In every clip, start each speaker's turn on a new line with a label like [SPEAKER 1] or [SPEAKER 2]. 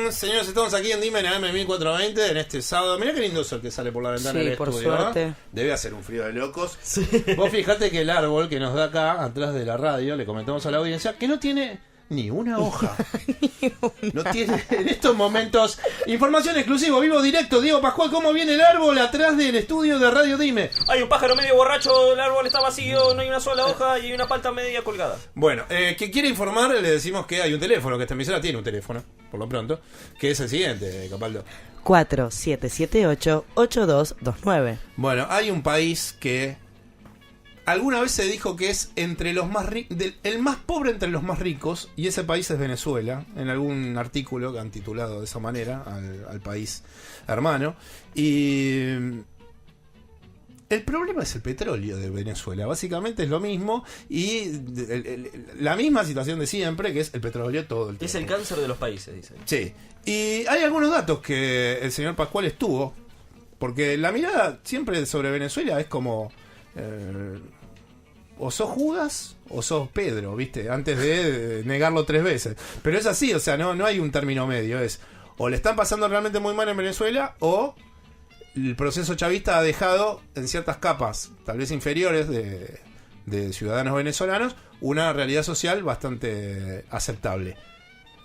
[SPEAKER 1] Señores, estamos aquí en Dime en AM 1420 en este sábado. Mirá qué lindo sol que sale por la ventana del
[SPEAKER 2] por
[SPEAKER 1] estudio,
[SPEAKER 2] suerte.
[SPEAKER 1] ¿no? Debe hacer un frío de locos.
[SPEAKER 3] Sí.
[SPEAKER 1] Vos fijate que el árbol que nos da acá, atrás de la radio, le comentamos a la audiencia, que no tiene ni una hoja. No tiene en estos momentos. Información exclusiva, vivo directo. Diego Pascual, ¿cómo viene el árbol atrás del estudio de Radio Dime?
[SPEAKER 3] Hay un pájaro medio borracho, el árbol está vacío, no hay una sola hoja y hay una palta media colgada.
[SPEAKER 1] Bueno, que quiere informar, le decimos que hay un teléfono, que esta emisora tiene un teléfono, por lo pronto, que es el siguiente, Capaldo.
[SPEAKER 2] 4778-8229.
[SPEAKER 1] Bueno, hay un país que alguna vez se dijo que es entre los más el más pobre entre los más ricos, y ese país es Venezuela, en algún artículo que han titulado de esa manera al país hermano. Y el problema es el petróleo de Venezuela, básicamente es lo mismo, y la misma situación de siempre, que es el petróleo todo el tiempo.
[SPEAKER 3] Es el cáncer de los países, dicen.
[SPEAKER 1] Sí, y hay algunos datos que el señor Pascual estuvo, porque la mirada siempre sobre Venezuela es como... o sos Judas o sos Pedro, ¿viste? Antes de negarlo 3 veces. Pero es así, o sea, no hay un término medio. Es o le están pasando realmente muy mal en Venezuela, o el proceso chavista ha dejado en ciertas capas, tal vez inferiores de ciudadanos venezolanos, una realidad social bastante aceptable.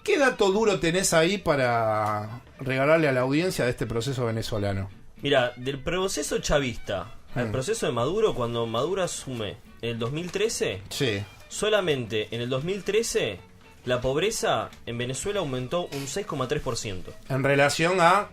[SPEAKER 1] ¿Qué dato duro tenés ahí para regalarle a la audiencia de este proceso venezolano?
[SPEAKER 3] Mira, del proceso chavista al proceso de Maduro, cuando Maduro asume en el 2013,
[SPEAKER 1] sí,
[SPEAKER 3] solamente en el 2013 la pobreza en Venezuela aumentó un 6,3%.
[SPEAKER 1] En relación a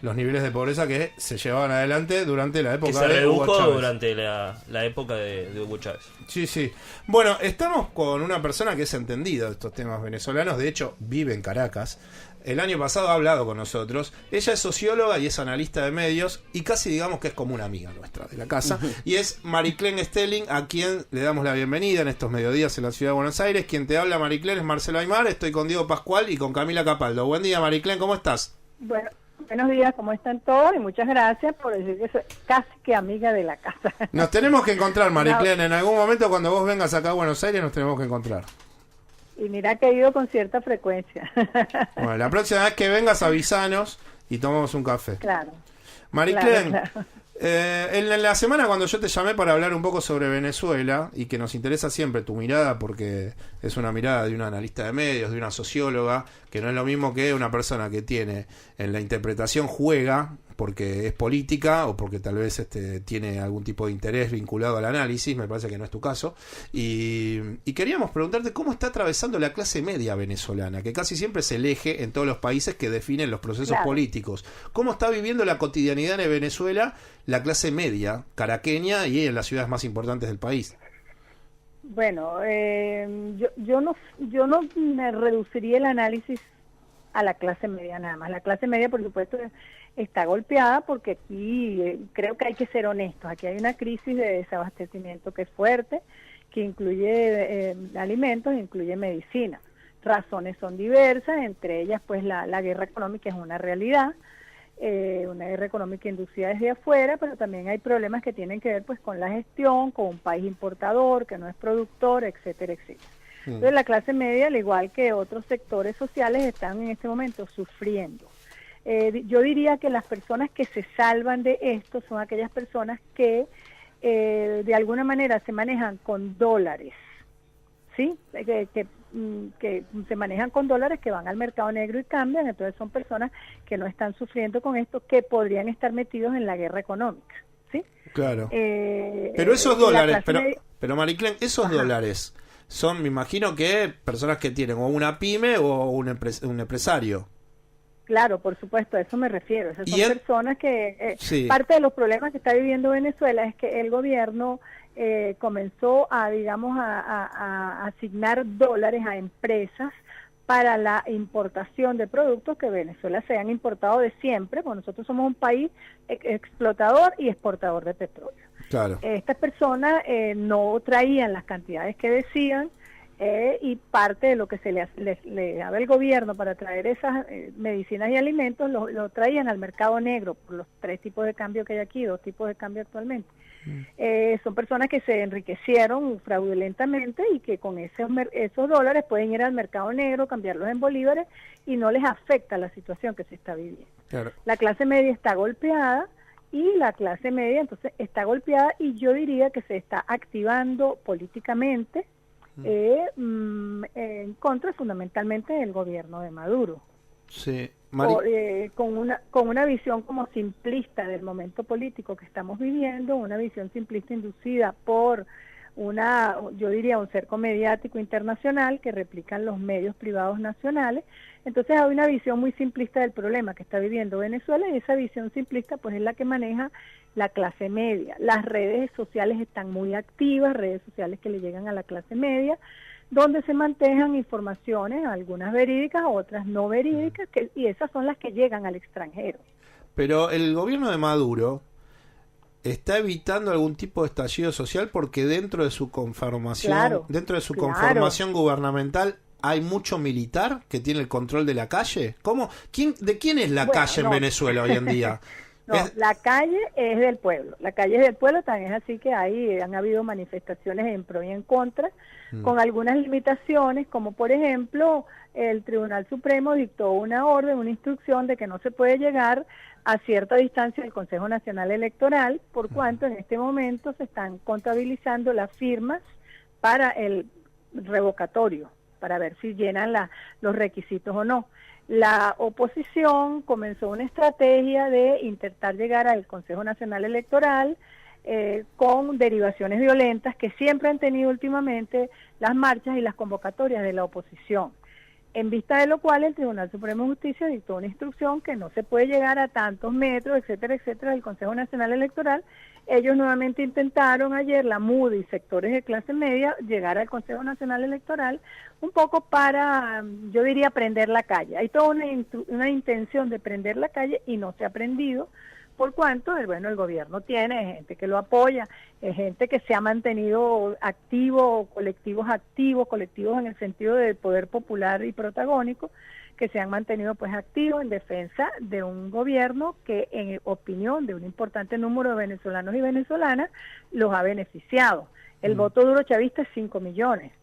[SPEAKER 1] los niveles de pobreza que se llevaban adelante durante la época
[SPEAKER 3] que se
[SPEAKER 1] de Hugo
[SPEAKER 3] redujo
[SPEAKER 1] Chávez.
[SPEAKER 3] durante la época de Hugo Chávez.
[SPEAKER 1] Sí, sí. Bueno, estamos con una persona que es entendida de estos temas venezolanos. De hecho, vive en Caracas. El año pasado ha hablado con nosotros. Ella es socióloga y es analista de medios, y casi digamos que es como una amiga nuestra de la casa. Y es Mariclén Stelling, a quien le damos la bienvenida en estos mediodías en la ciudad de Buenos Aires. Quien te habla, Mariclén, es Marcelo Aymar. Estoy con Diego Pascual y con Camila Capaldo. Buen día, Mariclén, ¿cómo estás?
[SPEAKER 4] Bueno, buenos días, ¿cómo están todos? Y muchas gracias por decir que soy casi que amiga de la casa.
[SPEAKER 1] Nos tenemos que encontrar, Mariclén. En algún momento, cuando vos vengas acá a Buenos Aires, nos tenemos que encontrar.
[SPEAKER 4] Y mira que he ido con cierta frecuencia.
[SPEAKER 1] Bueno, la próxima vez que vengas, avisanos y tomamos un café.
[SPEAKER 4] Claro.
[SPEAKER 1] Mariclén,
[SPEAKER 4] Claro.
[SPEAKER 1] en la semana cuando yo te llamé para hablar un poco sobre Venezuela, y que nos interesa siempre tu mirada, porque es una mirada de una analista de medios, de una socióloga, que no es lo mismo que una persona que tiene en la interpretación, juega porque es política o porque tal vez tiene algún tipo de interés vinculado al análisis. Me parece que no es tu caso, y queríamos preguntarte cómo está atravesando la clase media venezolana, que casi siempre es el eje en todos los países que definen los procesos
[SPEAKER 4] Claro.
[SPEAKER 1] políticos. ¿Cómo está viviendo la cotidianidad en Venezuela la clase media caraqueña y en las ciudades más importantes del país?
[SPEAKER 4] Bueno, yo no me reduciría el análisis a la clase media nada más. La clase media, por supuesto, está golpeada porque aquí creo que hay que ser honestos. Aquí hay una crisis de desabastecimiento que es fuerte, que incluye alimentos, incluye medicina. Razones son diversas, entre ellas pues la guerra económica es una realidad, una guerra económica inducida desde afuera, pero también hay problemas que tienen que ver pues con la gestión, con un país importador que no es productor, etcétera, etcétera. Entonces la clase media, al igual que otros sectores sociales, están en este momento sufriendo. Yo diría que las personas que se salvan de esto son aquellas personas que de alguna manera se manejan con dólares, ¿sí? Que se manejan con dólares, que van al mercado negro y cambian. Entonces son personas que no están sufriendo con esto, que podrían estar metidos en la guerra económica, ¿sí?
[SPEAKER 1] Claro. Pero esos dólares, pero Mariclén, esos
[SPEAKER 4] Ajá.
[SPEAKER 1] dólares son, me imagino que personas que tienen o una pyme o un empresario.
[SPEAKER 4] Claro, por supuesto, a eso me refiero. Esas son personas que...
[SPEAKER 1] sí.
[SPEAKER 4] Parte de los problemas que está viviendo Venezuela es que el gobierno comenzó a, digamos, a asignar dólares a empresas para la importación de productos que Venezuela se han importado de siempre, porque nosotros somos un país explotador y exportador de petróleo.
[SPEAKER 1] Claro.
[SPEAKER 4] Estas personas no traían las cantidades que decían, y parte de lo que le daba el gobierno para traer esas medicinas y alimentos lo traían al mercado negro por los 3 tipos de cambio que hay aquí, 2 tipos de cambio actualmente. Son personas que se enriquecieron fraudulentamente y que con esos dólares pueden ir al mercado negro, cambiarlos en bolívares y no les afecta la situación que se está viviendo.
[SPEAKER 1] Claro.
[SPEAKER 4] La clase media está golpeada y la clase media entonces está golpeada y yo diría que se está activando políticamente en contra fundamentalmente del gobierno de Maduro.
[SPEAKER 1] Sí.
[SPEAKER 4] Con una visión como simplista del momento político que estamos viviendo, una visión simplista inducida por yo diría un cerco mediático internacional que replican los medios privados nacionales. Entonces hay una visión muy simplista del problema que está viviendo Venezuela y esa visión simplista pues es la que maneja la clase media. Las redes sociales están muy activas, redes sociales que le llegan a la clase media, donde se manejan informaciones, algunas verídicas, otras no verídicas, y esas son las que llegan al extranjero.
[SPEAKER 1] Pero el gobierno de Maduro está evitando algún tipo de estallido social porque dentro de su conformación, conformación gubernamental hay mucho militar que tiene el control de la calle. ¿Cómo? ¿De quién es la calle en Venezuela hoy en día?
[SPEAKER 4] No, la calle es del pueblo. La calle es del pueblo, tan es así que ahí han habido manifestaciones en pro y en contra, con algunas limitaciones, como por ejemplo, el Tribunal Supremo dictó una orden, una instrucción de que no se puede llegar a cierta distancia del Consejo Nacional Electoral, por cuanto en este momento se están contabilizando las firmas para el revocatorio, para ver si llenan los requisitos o no. La oposición comenzó una estrategia de intentar llegar al Consejo Nacional Electoral con derivaciones violentas que siempre han tenido últimamente las marchas y las convocatorias de la oposición. En vista de lo cual el Tribunal Supremo de Justicia dictó una instrucción que no se puede llegar a tantos metros, etcétera, etcétera, del Consejo Nacional Electoral. Ellos nuevamente intentaron ayer, la MUD y sectores de clase media, llegar al Consejo Nacional Electoral un poco para, yo diría, prender la calle. Hay toda una intención de prender la calle y no se ha prendido, por cuanto, el gobierno tiene gente que lo apoya, gente que se ha mantenido activo, colectivos en el sentido del poder popular y protagónico, que se han mantenido pues activos en defensa de un gobierno que en opinión de un importante número de venezolanos y venezolanas los ha beneficiado. El voto duro chavista es 5 millones,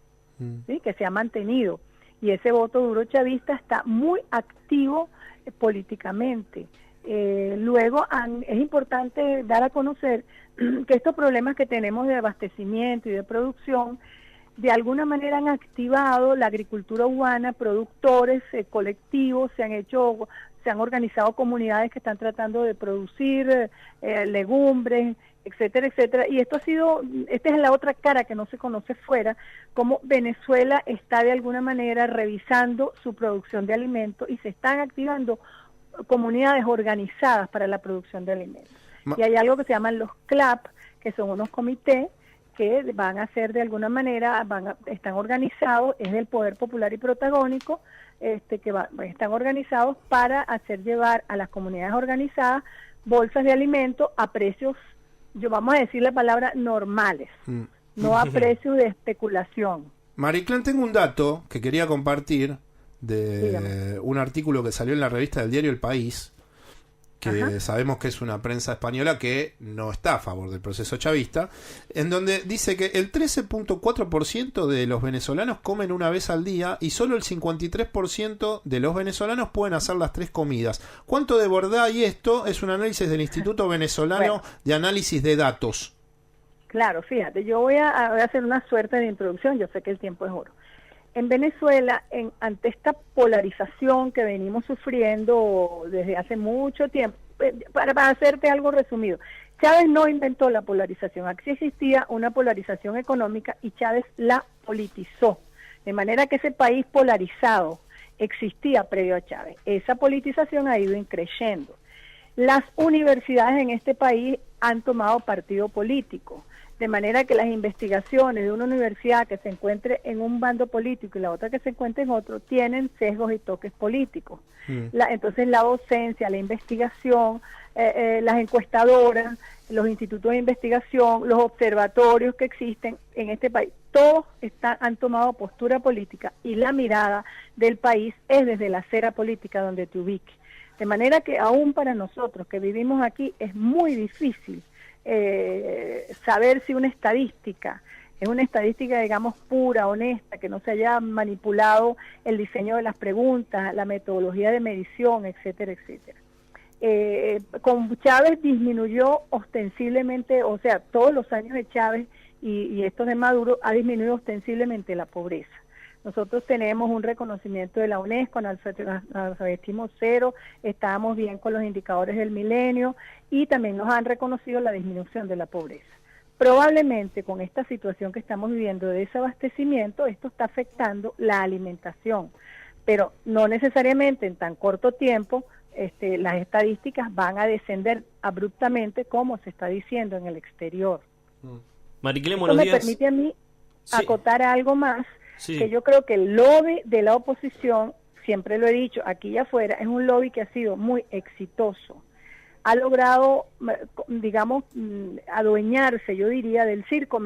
[SPEAKER 4] ¿sí? Que se ha mantenido, y ese voto duro chavista está muy activo políticamente. Luego es importante dar a conocer que estos problemas que tenemos de abastecimiento y de producción de alguna manera han activado la agricultura urbana, productores, colectivos, se han organizado comunidades que están tratando de producir legumbres, etcétera, etcétera, y esta es la otra cara que no se conoce fuera, como Venezuela está de alguna manera revisando su producción de alimentos y se están activando comunidades organizadas para la producción de alimentos. Y hay algo que se llaman los CLAP, que son unos comités que van a ser de alguna manera, están organizados, es del poder popular y protagónico, están organizados para hacer llevar a las comunidades organizadas bolsas de alimentos a precios, vamos a decir la palabra, normales, no a precios de especulación.
[SPEAKER 1] Mariclán, tengo un dato que quería compartir de un artículo que salió en la revista del diario El País, que sabemos que es una prensa española que no está a favor del proceso chavista, en donde dice que el 13.4% de los venezolanos comen una vez al día y solo el 53% de los venezolanos pueden hacer las 3 comidas. ¿Cuánto de verdad hay esto? Es un análisis del Instituto Venezolano de Análisis de Datos.
[SPEAKER 4] Claro, fíjate, yo voy a hacer una suerte de introducción, yo sé que el tiempo es oro. En Venezuela, ante esta polarización que venimos sufriendo desde hace mucho tiempo, para hacerte algo resumido, Chávez no inventó la polarización, aquí existía una polarización económica y Chávez la politizó, de manera que ese país polarizado existía previo a Chávez. Esa politización ha ido creciendo. Las universidades en este país han tomado partido político, de manera que las investigaciones de una universidad que se encuentre en un bando político y la otra que se encuentre en otro tienen sesgos y toques políticos. Entonces la docencia, la investigación, las encuestadoras, los institutos de investigación, los observatorios que existen en este país, todos han tomado postura política y la mirada del país es desde la acera política donde te ubiques. De manera que aún para nosotros que vivimos aquí es muy difícil saber si una estadística es una estadística, digamos, pura, honesta, que no se haya manipulado el diseño de las preguntas, la metodología de medición, etcétera, etcétera. Con Chávez disminuyó ostensiblemente, o sea, todos los años de Chávez y estos de Maduro ha disminuido ostensiblemente la pobreza. Nosotros tenemos un reconocimiento de la UNESCO, analfabetismo cero, estábamos bien con los indicadores del milenio y también nos han reconocido la disminución de la pobreza. Probablemente con esta situación que estamos viviendo de desabastecimiento, esto está afectando la alimentación, pero no necesariamente en tan corto tiempo las estadísticas van a descender abruptamente como se está diciendo en el exterior.
[SPEAKER 3] Mariclén,
[SPEAKER 4] Esto
[SPEAKER 3] buenos
[SPEAKER 4] me
[SPEAKER 3] días.
[SPEAKER 4] permite a mí
[SPEAKER 3] Sí.
[SPEAKER 4] acotar algo más,
[SPEAKER 3] Sí.
[SPEAKER 4] que yo creo que el lobby de la oposición, siempre lo he dicho, aquí y afuera, es un lobby que ha sido muy exitoso. Ha logrado, digamos, adueñarse, yo diría, del cerco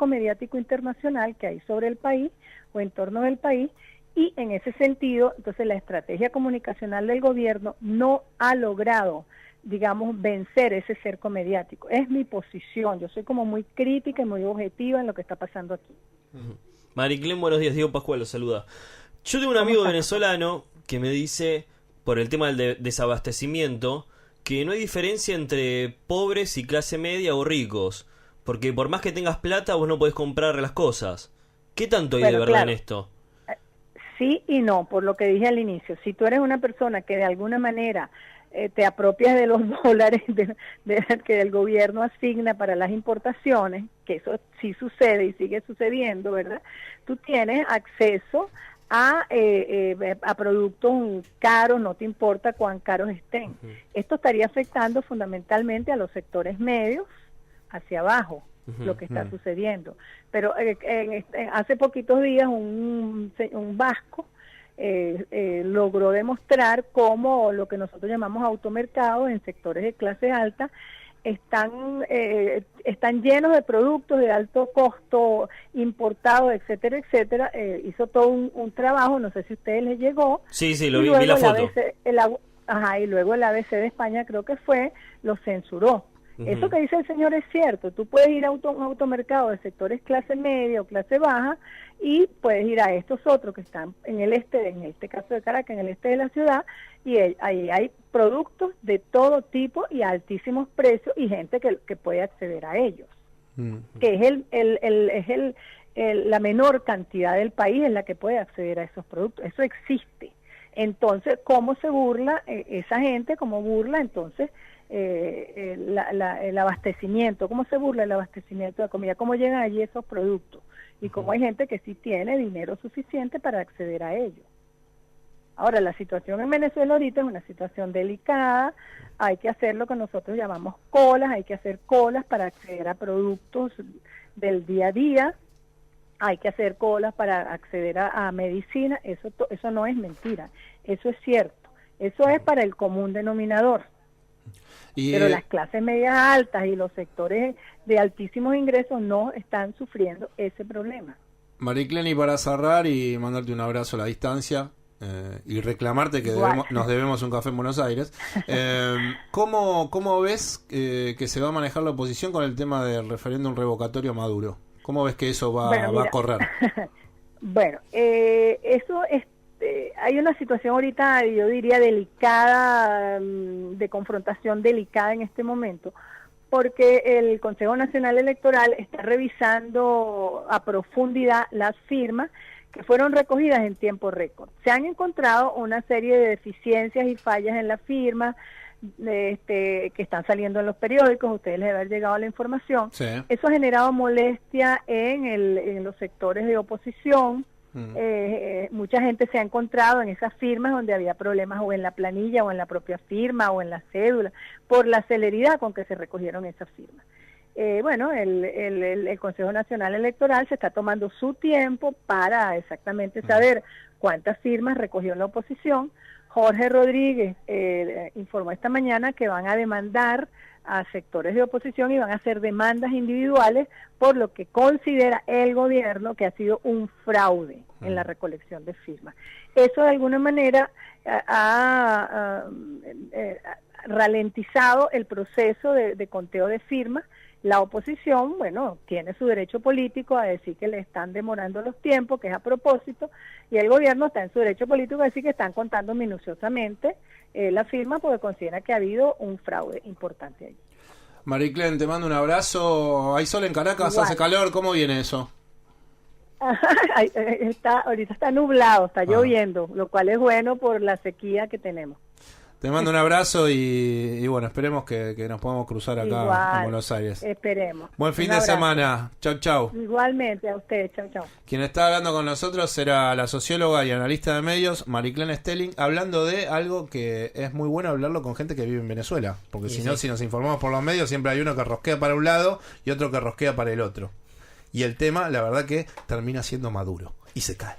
[SPEAKER 4] mediático internacional que hay sobre el país o en torno del país, y en ese sentido, entonces la estrategia comunicacional del gobierno no ha logrado, digamos, vencer ese cerco mediático. Es mi posición, yo soy como muy crítica y muy objetiva en lo que está pasando aquí.
[SPEAKER 3] Mariclén, buenos días, Diego Pascual, los saluda. Yo tengo un amigo venezolano que me dice, por el tema del desabastecimiento, que no hay diferencia entre pobres y clase media o ricos, porque por más que tengas plata vos no podés comprar las cosas. ¿Qué tanto hay de verdad en esto?
[SPEAKER 4] Sí y no, por lo que dije al inicio. Si tú eres una persona que de alguna manera te apropias de los dólares que el gobierno asigna para las importaciones, que eso sí sucede y sigue sucediendo, ¿verdad? Tú tienes acceso a productos caros, no te importa cuán caros estén. Esto estaría afectando fundamentalmente a los sectores medios hacia abajo, lo que está sucediendo. Pero hace poquitos días un vasco logró demostrar cómo lo que nosotros llamamos automercados en sectores de clase alta están llenos de productos de alto costo, importados, etcétera, etcétera. Hizo todo un trabajo, no sé si a ustedes les llegó.
[SPEAKER 3] Sí, lo vi la foto.
[SPEAKER 4] Y luego el ABC de España, creo que fue, lo censuró. Eso que dice el señor es cierto. Tú puedes ir a un automercado de sectores clase media o clase baja y puedes ir a estos otros que están en el este, en este caso de Caracas, en el este de la ciudad, y ahí hay productos de todo tipo y a altísimos precios y gente que puede acceder a ellos. Que es la menor cantidad del país en la que puede acceder a esos productos. Eso existe. Entonces, ¿cómo se burla esa gente? ¿Cómo burla entonces el abastecimiento? ¿Cómo se burla el abastecimiento de comida? ¿Cómo llegan allí esos productos? Y cómo hay gente que sí tiene dinero suficiente para acceder a ellos. Ahora, la situación en Venezuela ahorita es una situación delicada. Hay que hacer lo que nosotros llamamos colas, hay que hacer colas para acceder a productos del día a día. Hay que hacer colas para acceder a medicina. Eso no es mentira, eso es cierto. Eso es para el común denominador. Pero las clases medias altas y los sectores de altísimos ingresos no están sufriendo ese problema.
[SPEAKER 1] Mariclén, y para cerrar y mandarte un abrazo a la distancia y reclamarte que nos debemos un café en Buenos Aires, ¿cómo ves que se va a manejar la oposición con el tema del referéndum revocatorio a Maduro? ¿Cómo ves que eso va a correr?
[SPEAKER 4] Bueno, eso es... hay una situación ahorita, yo diría, delicada, de confrontación delicada en este momento, porque el Consejo Nacional Electoral está revisando a profundidad las firmas que fueron recogidas en tiempo récord. Se han encontrado una serie de deficiencias y fallas en las firmas que están saliendo en los periódicos, a ustedes les debe haber llegado la información. Sí. Eso ha generado molestia en los sectores de oposición. Mucha gente se ha encontrado en esas firmas donde había problemas o en la planilla o en la propia firma o en la cédula por la celeridad con que se recogieron esas firmas. Bueno, el Consejo Nacional Electoral se está tomando su tiempo para exactamente saber cuántas firmas recogió la oposición. Jorge Rodríguez informó esta mañana que van a demandar a sectores de oposición y van a hacer demandas individuales por lo que considera el gobierno que ha sido un fraude en la recolección de firmas. Eso de alguna manera ha ralentizado el proceso de conteo de firmas. La oposición, bueno, tiene su derecho político a decir que le están demorando los tiempos, que es a propósito, y el gobierno está en su derecho político a decir que están contando minuciosamente la firma porque considera que ha habido un fraude importante allí.
[SPEAKER 1] Mariclén, te mando un abrazo. ¿Hay sol en Caracas?
[SPEAKER 4] Igual.
[SPEAKER 1] ¿Hace calor? ¿Cómo viene eso?
[SPEAKER 4] Ahorita está nublado, está lloviendo, lo cual es bueno por la sequía que tenemos.
[SPEAKER 1] Te mando un abrazo y bueno, esperemos que nos podamos cruzar acá
[SPEAKER 4] Igual,
[SPEAKER 1] en Buenos Aires.
[SPEAKER 4] Esperemos.
[SPEAKER 1] Buen fin
[SPEAKER 4] Un
[SPEAKER 1] de
[SPEAKER 4] abrazo.
[SPEAKER 1] semana. Chau, chau.
[SPEAKER 4] Igualmente a usted, chau, chau.
[SPEAKER 1] Quien está hablando con nosotros era la socióloga y analista de medios, Mariclén Stelling, hablando de algo que es muy bueno hablarlo con gente que vive en Venezuela. Porque
[SPEAKER 3] Sí,
[SPEAKER 1] si no,
[SPEAKER 3] sí.
[SPEAKER 1] si nos informamos por los medios, siempre hay uno que rosquea para un lado y otro que rosquea para el otro. Y el tema, la verdad que termina siendo maduro. Y se cae.